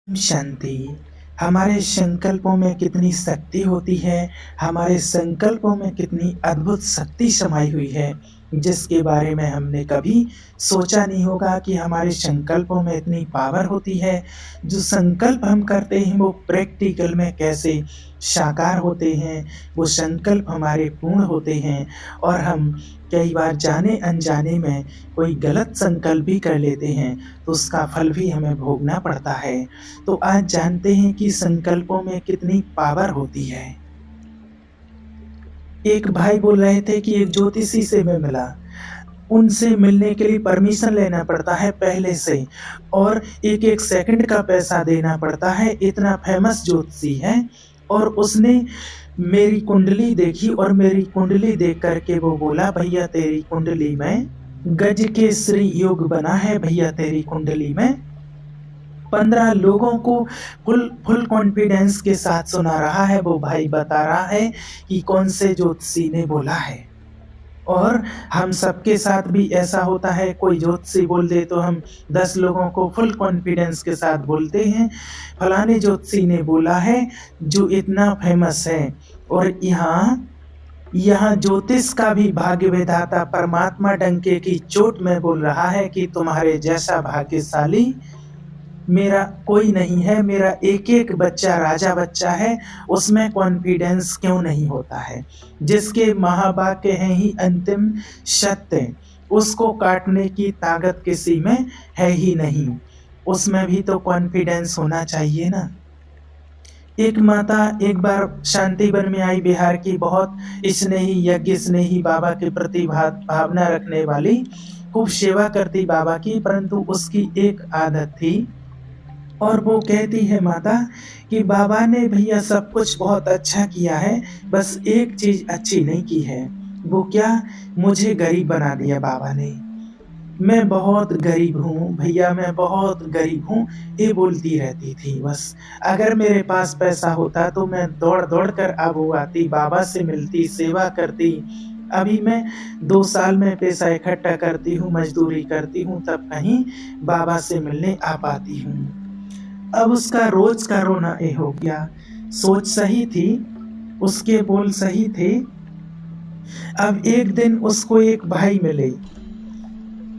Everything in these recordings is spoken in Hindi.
शांति। हमारे संकल्पों में कितनी शक्ति होती है, हमारे संकल्पों में कितनी अद्भुत शक्ति समाई हुई है, जिसके बारे में हमने कभी सोचा नहीं होगा कि हमारे संकल्पों में इतनी पावर होती है। जो संकल्प हम करते हैं वो प्रैक्टिकल में कैसे साकार होते हैं, वो संकल्प हमारे पूर्ण होते हैं और हम कई बार जाने अनजाने में कोई गलत संकल्प भी कर लेते हैं, तो उसका फल भी हमें भोगना पड़ता है। तो आज जानते हैं कि संकल्पों में कितनी पावर होती है। एक भाई बोल रहे थे कि एक ज्योतिषी से मैं मिला, उनसे मिलने के लिए परमिशन लेना पड़ता है पहले से और एक-एक सेकंड का पैसा देना पड़ता है, इतना फेमस ज्योतिषी है। और उसने मेरी कुंडली देखी और मेरी कुंडली देख कर के वो बोला, भैया तेरी कुंडली में गज के श्री योग बना है, भैया तेरी कुंडली में 15 लोगों को फुल कॉन्फिडेंस के साथ सुना रहा है। वो भाई बता रहा है कि कौन से ज्योतिषी ने बोला है। और हम सबके साथ भी ऐसा होता है, कोई ज्योतिषी बोल दे तो हम 10 लोगों को फुल कॉन्फिडेंस के साथ बोलते हैं, फलाने ज्योतिषी ने बोला है, जो इतना फेमस है। और यहाँ ज्योतिष का भी भाग्य विधाता परमात्मा डंके की चोट में बोल रहा है कि तुम्हारे जैसा भाग्यशाली मेरा कोई नहीं है, मेरा एक-एक बच्चा राजा बच्चा है, उसमें कॉन्फिडेंस क्यों नहीं होता है। जिसके महावाक्य हैं ही अंतिम सत्य, उसको काटने की ताकत किसी में है ही नहीं, उसमें भी तो कॉन्फिडेंस होना चाहिए ना। एक माता एक बार शांतिवन में आई, बिहार की, बहुत स्नेही यज्ञ स्नेही, बाबा के प्रति भावना रखने वाली, खूब सेवा करती बाबा की, परंतु उसकी एक आदत थी और वो कहती है माता कि बाबा ने भैया सब कुछ बहुत अच्छा किया है, बस एक चीज़ अच्छी नहीं की है। वो क्या? मुझे गरीब बना दिया बाबा ने। मैं बहुत गरीब हूँ भैया, मैं बहुत गरीब हूँ, ये बोलती रहती थी बस। अगर मेरे पास पैसा होता तो मैं दौड़-दौड़ कर अब आती, बाबा से मिलती, सेवा करती। अभी मैं 2 साल में पैसा इकट्ठा करती हूँ, मज़दूरी करती हूँ, तब कहीं बाबा से मिलने आ पाती हूँ। अब उसका रोज का रोना ये हो गया। सोच सही थी, उसके बोल सही थे। अब एक दिन उसको एक भाई मिले,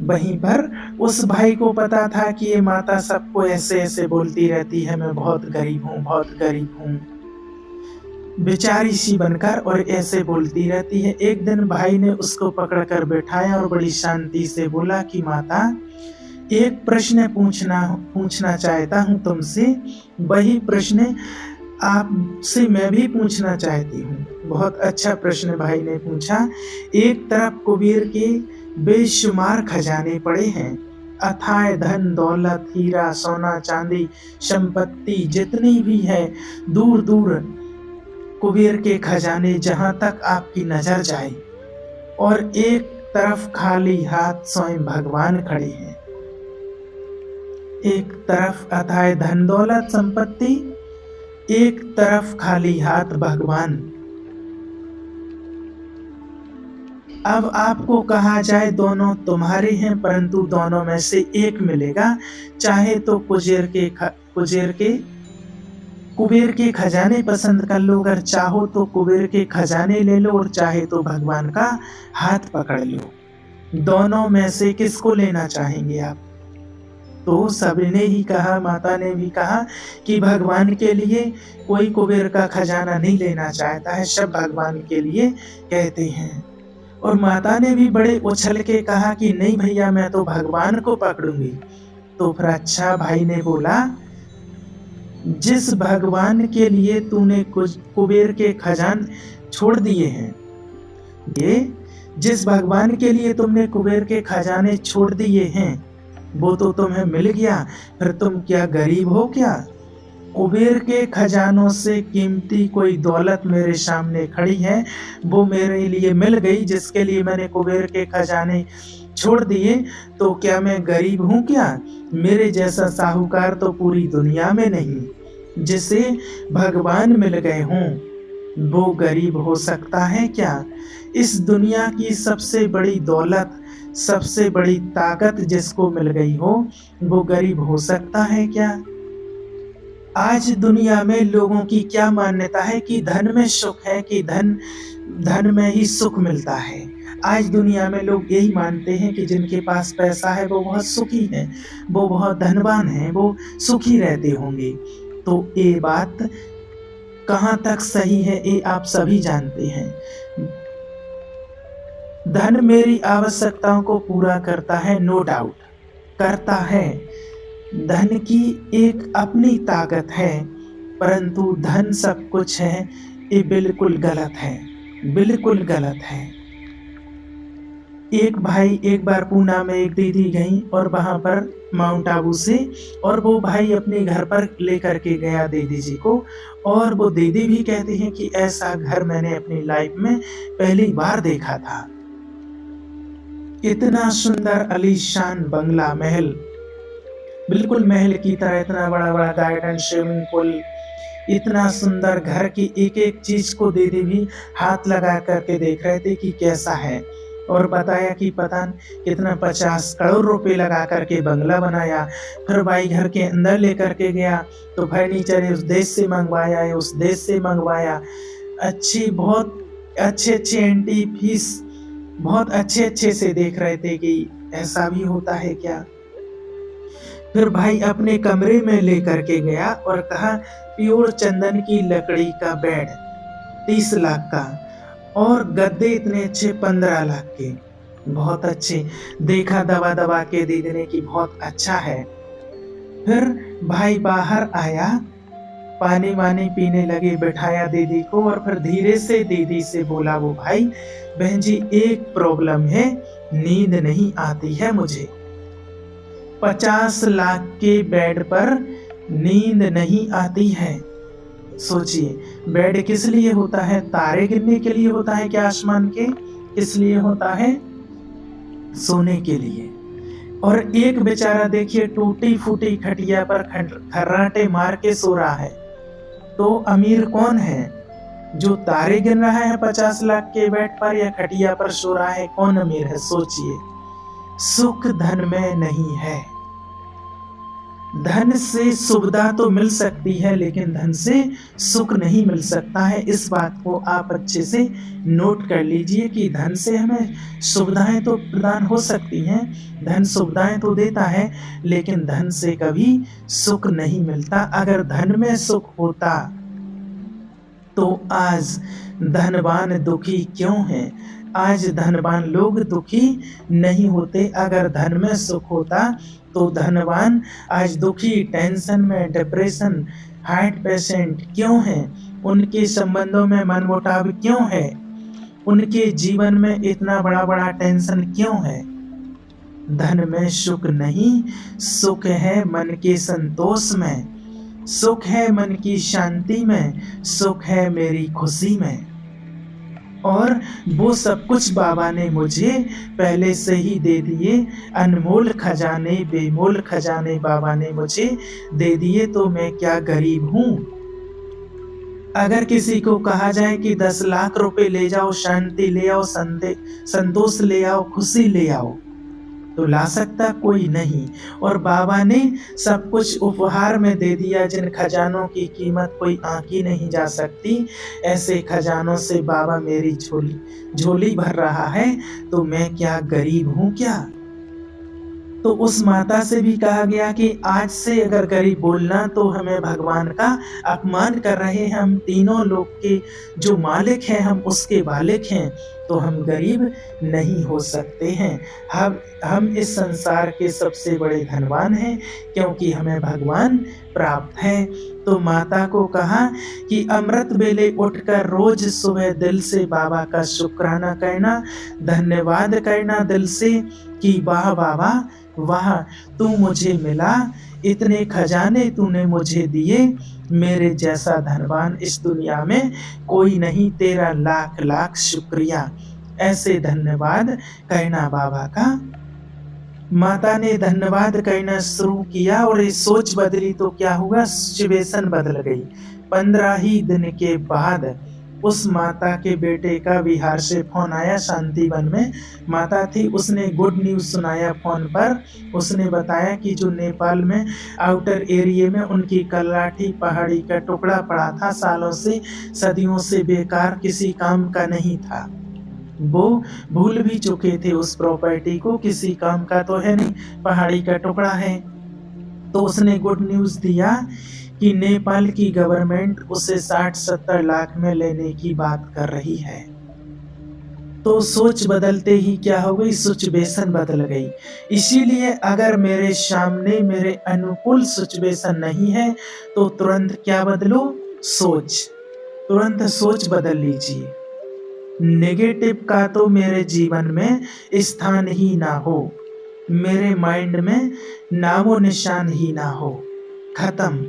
वहीं पर उस भाई को पता था कि ये माता सबको ऐसे-ऐसे बोलती रहती है, मैं बहुत गरीब हूँ, बहुत गरीब हूँ, बेचारी सी बनकर, और ऐसे बोलती रहती है। एक दिन भाई ने उसको पकड़ कर बैठाया और बड़ी शांति से बोला कि माता, एक प्रश्न पूछना चाहता हूँ तुमसे, वही प्रश्न आपसे मैं भी पूछना चाहती हूँ। बहुत अच्छा प्रश्न भाई ने पूछा। एक तरफ कुबेर के बेशुमार खजाने पड़े हैं, अथाह धन दौलत, हीरा सोना चांदी, संपत्ति जितनी भी है, दूर दूर कुबेर के खजाने जहाँ तक आपकी नजर जाए, और एक तरफ खाली हाथ स्वयं भगवान खड़े हैं। एक तरफ अथाह धन दौलत संपत्ति, एक तरफ खाली हाथ भगवान। अब आपको कहा जाए दोनों तुम्हारे हैं, परंतु दोनों में से एक मिलेगा। चाहे तो कुबेर के खजाने पसंद कर लो, अगर चाहो तो कुबेर के खजाने ले लो, और चाहे तो भगवान का हाथ पकड़ लो। दोनों में से किसको लेना चाहेंगे आप? तो सबने ही कहा, माता ने भी कहा कि भगवान के लिए कोई कुबेर का खजाना नहीं लेना चाहता है, सब भगवान के लिए कहते हैं। और माता ने भी बड़े उछल के कहा कि नहीं भैया, मैं तो भगवान को पकड़ूंगी। तो फिर अच्छा भाई ने बोला, जिस भगवान के लिए तूने कुछ कुबेर के खजान छोड़ दिए हैं, ये जिस भगवान के लिए तुमने कुबेर के खजाने छोड़ दिए हैं, वो तो तुम्हें मिल गया, फिर तुम क्या गरीब हो क्या? कुबेर के खजानों से कीमती कोई दौलत मेरे सामने खड़ी है, वो मेरे लिए मिल गई, जिसके लिए मैंने कुबेर के खजाने छोड़ दिए, तो क्या मैं गरीब हूँ क्या? मेरे जैसा साहूकार तो पूरी दुनिया में नहीं। जिसे भगवान मिल गए हों, वो गरीब हो सकता है क्या? इस दुनिया की सबसे बड़ी दौलत, सबसे बड़ी ताकत जिसको मिल गई हो, वो गरीब हो सकता है क्या? आज दुनिया में लोगों की क्या मान्यता है कि धन में सुख है, कि धन धन में ही सुख मिलता है। आज दुनिया में लोग यही मानते हैं कि जिनके पास पैसा है वो बहुत सुखी है, वो बहुत धनवान है, वो सुखी रहते होंगे। तो ये बात कहाँ तक सही है ये आप सभी जानते हैं। धन मेरी आवश्यकताओं को पूरा करता है, नो डाउट करता है। धन की एक अपनी ताकत है, परंतु धन सब कुछ है ये बिल्कुल गलत है, बिल्कुल गलत है। एक भाई एक बार पूना में एक दीदी गई और वहाँ पर माउंट आबू से, और वो भाई अपने घर पर लेकर के गया दीदी जी को, और वो दीदी भी कहती हैं कि ऐसा घर मैंने अपनी लाइफ में पहली बार देखा था। इतना सुंदर आलीशान बंगला, महल, बिल्कुल महल की तरह, इतना बड़ा बड़ा गार्डन, स्विमिंग पूल, इतना सुंदर घर की एक एक चीज को दीदी भी हाथ लगा करके देख रहे थे कि कैसा है। और बताया कि पता कितना 50 करोड़ रुपए लगा करके बंगला बनाया। फिर भाई घर के अंदर लेकर के गया तो फर्नीचर उस देश से मंगवाया, उस देश से मंगवाया, अच्छी बहुत अच्छे एंटी पीस बहुत अच्छे से देख रहे थे कि ऐसा भी होता है क्या। फिर भाई अपने कमरे में लेकर के गया और कहा प्योर चंदन की लकड़ी का बेड 30 लाख का, और गद्दे इतने अच्छे 15 लाख के, बहुत अच्छे। देखा दबा दबा के दीदी ने कि बहुत अच्छा है। फिर भाई बाहर आया, पानी वानी पीने लगे, बैठाया दीदी को, और फिर धीरे से दीदी से बोला वो भाई, बहन जी एक प्रॉब्लम है, नींद नहीं आती है मुझे। 50 लाख के बेड पर नींद नहीं आती है। सोचिए बेड किस लिए होता है? तारे गिनने के लिए होता है क्या आसमान के? किस लिए होता है? सोने के लिए। और एक बेचारा देखिए टूटी फूटी खटिया पर खर्राटे मार के सो रहा है। तो अमीर कौन है? जो तारे गिन रहा है 50 लाख के बेड पर या खटिया पर सो रहा है, कौन अमीर है? सोचिए। सुख धन में नहीं है। धन से सुविधा तो मिल सकती है लेकिन धन से सुख नहीं मिल सकता है। इस बात को आप अच्छे से नोट कर लीजिए कि धन से हमें सुविधाएं तो प्रदान हो सकती हैं, धन सुविधाएं तो देता है, लेकिन धन से कभी सुख नहीं मिलता। अगर धन में सुख होता तो आज धनवान दुखी क्यों हैं? आज धनवान लोग दुखी नहीं होते। अगर धन में सुख होता तो धनवान आज दुखी, टेंशन में, डिप्रेशन, हार्ट पेशेंट क्यों हैं? उनके संबंधों में मनमुटाव क्यों है? उनके जीवन में इतना बड़ा बड़ा टेंशन क्यों है? धन में सुख नहीं, सुख है मन के संतोष में, सुख है मन की शांति में, सुख है मेरी खुशी में। और वो सब कुछ बाबा ने मुझे पहले से ही दे दिए। अनमोल खजाने, बेमोल खजाने बाबा ने मुझे दे दिए। तो मैं क्या गरीब हूँ? अगर किसी को कहा जाए कि 10 लाख रुपए ले जाओ, शांति ले आओ, संतोष ले आओ, खुशी ले आओ, तो ला सकता कोई नहीं। और बाबा ने सब कुछ उपहार में दे दिया, जिन खजानों की कीमत कोई आंकी नहीं जा सकती। ऐसे खजानों से बाबा मेरी झोली भर रहा है, तो मैं क्या गरीब हूँ क्या? तो उस माता से भी कहा गया कि आज से अगर गरीब बोलना तो हमें भगवान का अपमान कर रहे हैं। हम तीनों लोक के जो मालिक हैं, हम उसके मालिक हैं, तो हम गरीब नहीं हो सकते हैं। हम इस संसार के सबसे बड़े धनवान हैं क्योंकि हमें भगवान प्राप्त है। तो माता को कहा कि अमृत बेले उठकर रोज सुबह दिल से बाबा का शुक्राना करना, धन्यवाद करना दिल से कि वाह बाबा वाह, तू मुझे मिला, इतने खजाने तूने मुझे दिए, मेरे जैसा धनवान इस दुनिया में कोई नहीं, तेरा लाख लाख शुक्रिया। ऐसे धन्यवाद कहना बाबा का। माता ने धन्यवाद कहना शुरू किया और ये सोच बदली तो क्या हुआ, सिचुएशन बदल गई। 15 ही दिन के बाद उस माता के बेटे का बिहार से फ़ोन आया। शांतिवन में माता थी, उसने गुड न्यूज़ सुनाया फ़ोन पर। उसने बताया कि जो नेपाल में आउटर एरिया में उनकी कलाठी पहाड़ी का टुकड़ा पड़ा था, सालों से सदियों से बेकार, किसी काम का नहीं था। वो भूल भी चुके थे उस प्रॉपर्टी को, किसी काम का तो है नहीं, पहाड़ी का टुकड़ा है। तो उसने गुड न्यूज़ दिया कि नेपाल की गवर्नमेंट उसे 60-70 लाख में लेने की बात कर रही है। तो सोच बदलते ही क्या हो गई, सिचुएशन बदल गई। इसीलिए अगर मेरे सामने मेरे अनुकूल सिचुएशन नहीं है तो तुरंत क्या बदलो, सोच। तुरंत सोच बदल लीजिए। नेगेटिव का तो मेरे जीवन में स्थान ही ना हो, मेरे माइंड में नामो निशान ही ना हो, खत्म।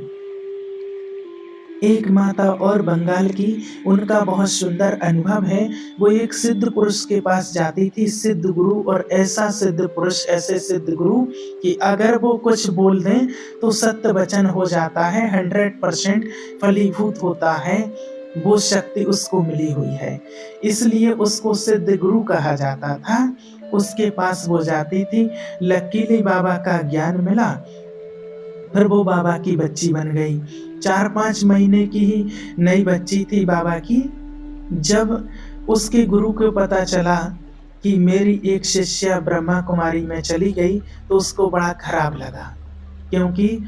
एक माता और बंगाल की, उनका बहुत सुंदर अनुभव है। वो एक सिद्ध पुरुष के पास जाती थी, सिद्ध गुरु, और ऐसा सिद्ध पुरुष, ऐसे सिद्ध गुरु कि अगर वो कुछ बोल दें तो सत्य वचन हो जाता है, 100% फलीभूत होता है। वो शक्ति उसको मिली हुई है, इसलिए उसको सिद्ध गुरु कहा जाता था। उसके पास वो जाती थी, लकीली बाबा का ज्ञान मिला, फिर वो बाबा की बच्ची बन गई। 4-5 महीने की ही नई बच्ची थी बाबा की। जब उसके गुरु को पता चला कि मेरी एक शिष्या ब्रह्मा कुमारी में चली गई, तो उसको बड़ा खराब लगा, क्योंकि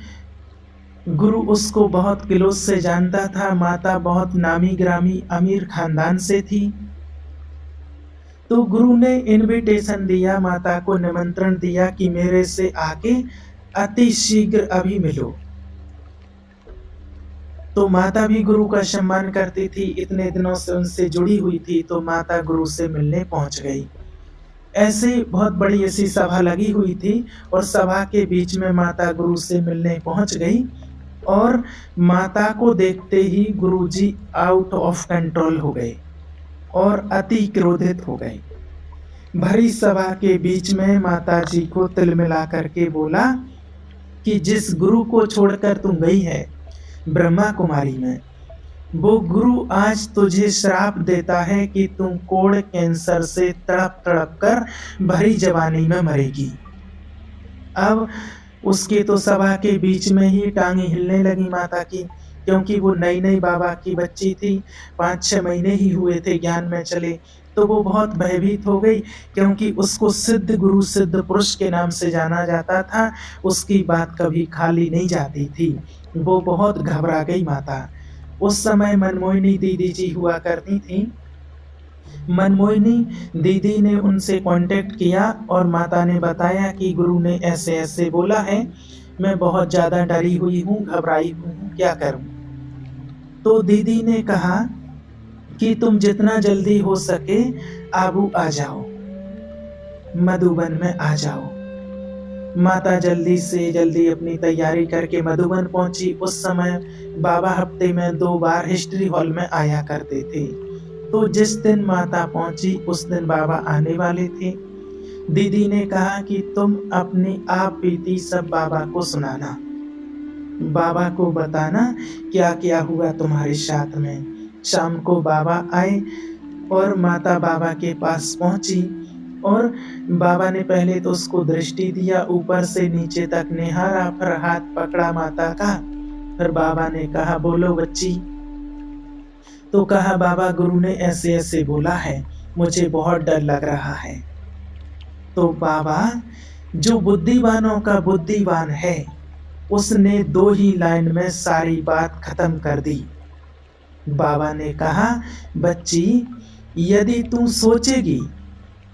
गुरु उसको बहुत क्लोज से जानता था। माता बहुत नामी ग्रामी अमीर खानदान से थी। तो गुरु ने इनविटेशन दिया, माता को निमंत्रण दिया कि मेरे से आके अति शीघ्र अभी मिलो। तो माता भी गुरु का सम्मान करती थी, इतने दिनों से उनसे जुड़ी हुई थी, तो माता गुरु से मिलने पहुंच गई। ऐसे बहुत बड़ी ऐसी सभा लगी हुई थी, और सभा के बीच में माता गुरु से मिलने पहुंच गई, और माता को देखते ही गुरुजी आउट ऑफ कंट्रोल हो गए और अति क्रोधित हो गए। भरी सभा के बीच में माता जी को तिल मिला करके बोला कि जिस गुरु को छोड़कर तुम गई है ब्रह्मा कुमारी में, वो गुरु आज तुझे श्राप देता है कि तुम कोढ़ कैंसर से तड़प तड़प कर भरी जवानी में मरेगी। अब उसके तो सभा के बीच में ही टांगे हिलने लगी माता की, क्योंकि वो नई नई बाबा की बच्ची थी, 5-6 महीने ही हुए थे ज्ञान में चले। तो वो बहुत भयभीत हो गई, क्योंकि उसको सिद्ध गुरु, सिद्ध पुरुष के नाम से जाना जाता था। उसकी बात कभी खाली नहीं जाती थी। वो बहुत घबरा गई माता। उस समय मनमोहिनी दीदी जी हुआ करती थी। मनमोहिनी दीदी ने उनसे कांटेक्ट किया, और माता ने बताया कि गुरु ने ऐसे ऐसे बोला है, मैं बहुत ज़्यादा डरी हुई हूँ, घबराई हूँ, क्या करूँ। तो दीदी ने कहा कि तुम जितना जल्दी हो सके आबू आ जाओ, मधुबन में आ जाओ। माता जल्दी से जल्दी अपनी तैयारी करके मधुबन पहुंची। उस समय बाबा हफ्ते में 2 बार हिस्ट्री हॉल में आया करते थे। तो जिस दिन माता पहुंची उस दिन बाबा आने वाले थे। दीदी ने कहा कि तुम अपनी आप बीती सब बाबा को सुनाना, बाबा को बताना क्या क्या हुआ तुम्हारे साथ में। शाम को बाबा आए और माता बाबा के पास पहुंची, और बाबा ने पहले तो उसको दृष्टि दिया, ऊपर से नीचे तक निहारा, फिर हाथ पकड़ा माता का। फिर बाबा ने कहा बोलो बच्ची। तो कहा बाबा गुरु ने ऐसे ऐसे बोला है, मुझे बहुत डर लग रहा है। तो बाबा जो बुद्धिमानों का बुद्धिमान है, उसने 2 ही लाइन में सारी बात खत्म कर दी। बाबा ने कहा बच्ची, यदि तू सोचेगी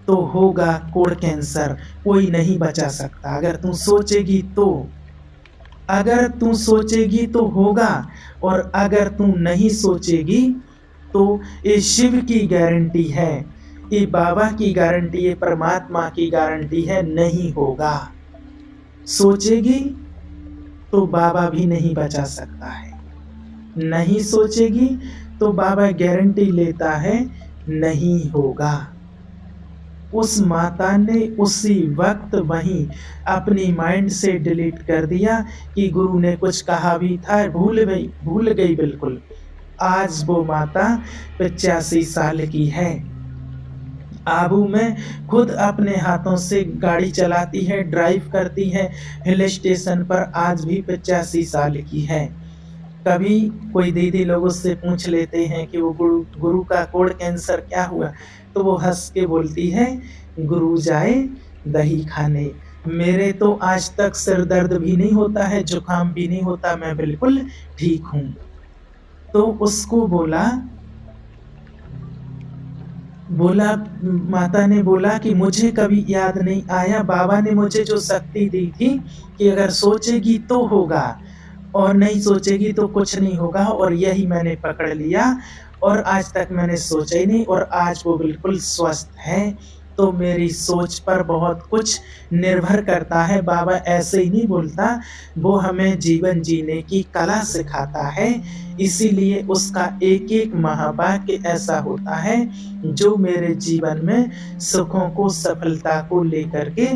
तो होगा कोढ़ कैंसर, कोई नहीं बचा सकता। अगर तू सोचेगी तो, अगर तू सोचेगी तो होगा, और अगर तू नहीं सोचेगी तो ये शिव की गारंटी है, ये बाबा की गारंटी, ये परमात्मा की गारंटी है, नहीं होगा। सोचेगी तो बाबा भी नहीं बचा सकता है, नहीं सोचेगी तो बाबा गारंटी लेता है नहीं होगा। उस माता ने उसी वक्त वहीं अपनी माइंड से डिलीट कर दिया कि गुरु ने कुछ कहा भी था, भूल गई बिल्कुल। आज वो माता 85 साल की है। आबू में खुद अपने हाथों से गाड़ी चलाती है, ड्राइव करती है, हिल स्टेशन पर आज भी 85 साल की है। कभी कोई दीदी लोग उससे पूछ लेते हैं कि वो गुरु गुरु का कोड़ कैंसर क्या हुआ, तो वो हंस के बोलती है, गुरु जाए दही खाने। मेरे तो आज तक सिर दर्द भी नहीं होता है, जुकाम भी नहीं होता, मैं बिल्कुल ठीक हूँ। तो उसको बोला बोला माता ने बोला कि मुझे कभी याद नहीं आया, बाबा ने मुझे जो शक्ति दी थी कि अगर सोचेगी तो होगा और नहीं सोचेगी तो कुछ नहीं होगा, और यही मैंने पकड़ लिया और आज तक मैंने सोचा ही नहीं और आज वो बिल्कुल स्वस्थ है। तो मेरी सोच पर बहुत कुछ निर्भर करता है। बाबा ऐसे ही नहीं बोलता, वो हमें जीवन जीने की कला सिखाता है। इसीलिए उसका एक-एक महावाक्य ऐसा होता है जो मेरे जीवन में सुखों को, सफलता को लेकर के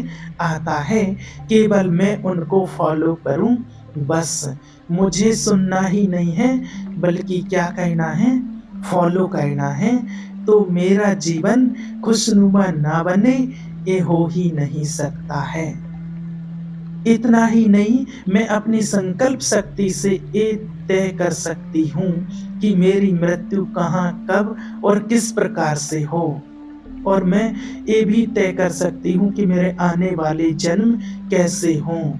आता है। केवल मैं उनको फॉलो करूँ बस। मुझे सुनना ही नहीं है, बल्कि क्या कहना है, फॉलो करना है। तो मेरा जीवन खुशनुमा ना बने, ये हो ही नहीं सकता है। इतना ही नहीं, मैं अपनी संकल्प शक्ति से ये तय कर सकती हूँ कि मेरी मृत्यु कहाँ, कब और किस प्रकार से हो, और मैं ये भी तय कर सकती हूँ कि मेरे आने वाले जन्म कैसे हों।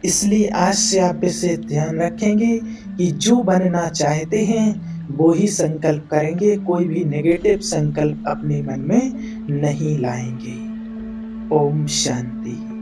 इसलिए आज से आप इसे ध्यान रखेंगे कि जो बनना चाहते हैं वो ही संकल्प करेंगे, कोई भी नेगेटिव संकल्प अपने मन में नहीं लाएंगे। ओम शांति।